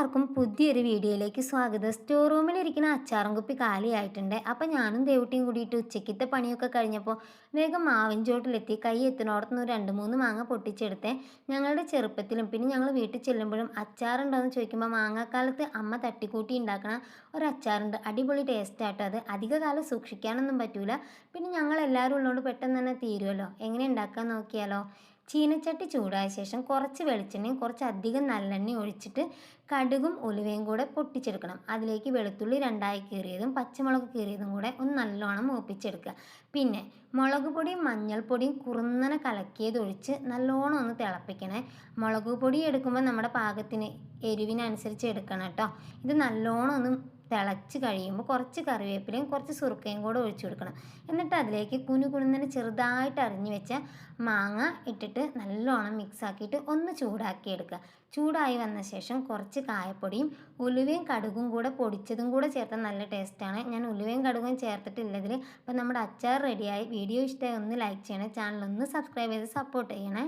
എല്ലാവർക്കും പുതിയൊരു വീഡിയോയിലേക്ക് സ്വാഗതം. സ്റ്റോർ റൂമിലിരിക്കുന്ന അച്ചാറും കുപ്പി കാലിയായിട്ടുണ്ട്. അപ്പം ഞാനും ദേവുട്ടിയും കൂടിയിട്ട് ഉച്ചയ്ക്കത്തെ പണിയൊക്കെ കഴിഞ്ഞപ്പോൾ വേഗം മാവിൻ ചോട്ടിലെത്തി. കൈ എത്തുന്നിടത്തുനിന്ന് 2-3 മാങ്ങ പൊട്ടിച്ചെടുത്തേ. ഞങ്ങളുടെ ചെറുപ്പത്തിലും പിന്നെ ഞങ്ങൾ വീട്ടിൽ ചെല്ലുമ്പോഴും അച്ചാറുണ്ടോയെന്ന് ചോദിക്കുമ്പോൾ മാങ്ങാക്കാലത്ത് അമ്മ തട്ടിക്കൂട്ടി ഉണ്ടാക്കണ ഒരു അച്ചാറുണ്ട്. അടിപൊളി ടേസ്റ്റാട്ടോ അത്. അധിക കാലം സൂക്ഷിക്കാനൊന്നും പറ്റൂല. പിന്നെ ഞങ്ങളെല്ലാവരും ഉള്ളതുകൊണ്ട് പെട്ടെന്ന് തന്നെ തീരുമല്ലോ. എങ്ങനെ ഉണ്ടാക്കാൻ നോക്കിയാലോ? ചീനച്ചട്ടി ചൂടായ ശേഷം കുറച്ച് വെളിച്ചെണ്ണയും കുറച്ച് അധികം നല്ലെണ്ണയും ഒഴിച്ചിട്ട് കടുകും ഉലുവയും കൂടെ പൊട്ടിച്ചെടുക്കണം. അതിലേക്ക് വെളുത്തുള്ളി 2ആയി കീറിയതും പച്ചമുളക് കീറിയതും കൂടെ ഒന്ന് നല്ലോണം മൂപ്പിച്ചെടുക്കുക. പിന്നെ മുളക് പൊടിയും മഞ്ഞൾപ്പൊടിയും കുറുന്നനെ കലക്കിയതൊഴിച്ച് നല്ലോണം ഒന്ന് തിളപ്പിക്കണേ. മുളക് പൊടി എടുക്കുമ്പോൾ നമ്മുടെ പാകത്തിന് എരിവിനനുസരിച്ച് എടുക്കണം കേട്ടോ. ഇത് നല്ലോണം ഒന്ന് തിളച്ച് കഴിയുമ്പോൾ കുറച്ച് കറിവേപ്പിലയും കുറച്ച് സുറുക്കയും കൂടെ ഒഴിച്ചു കൊടുക്കണം. എന്നിട്ട് അതിലേക്ക് കുനുകുനുന്നനെ ചെറുതായിട്ട് അരിഞ്ഞു വെച്ച മാങ്ങ ഇട്ടിട്ട് നല്ലോണം മിക്സ് ആക്കിയിട്ട് ഒന്ന് ചൂടാക്കി എടുക്കുക. ചൂടായി വന്ന ശേഷം കുറച്ച് കായപ്പൊടിയും ഉലുവയും കടുകും കൂടെ പൊടിച്ചതും കൂടെ ചേർത്താൽ നല്ല ടേസ്റ്റാണ്. ഞാൻ ഉലുവയും കടുകും ചേർത്തിട്ടില്ലതിൽ. അപ്പം നമ്മുടെ അച്ചാർ റെഡിയായി. വീഡിയോ ഇഷ്ടമായി ഒന്ന് ലൈക്ക് ചെയ്യണേ. ചാനൽ ഒന്ന് സബ്സ്ക്രൈബ് ചെയ്ത് സപ്പോർട്ട് ചെയ്യണേ.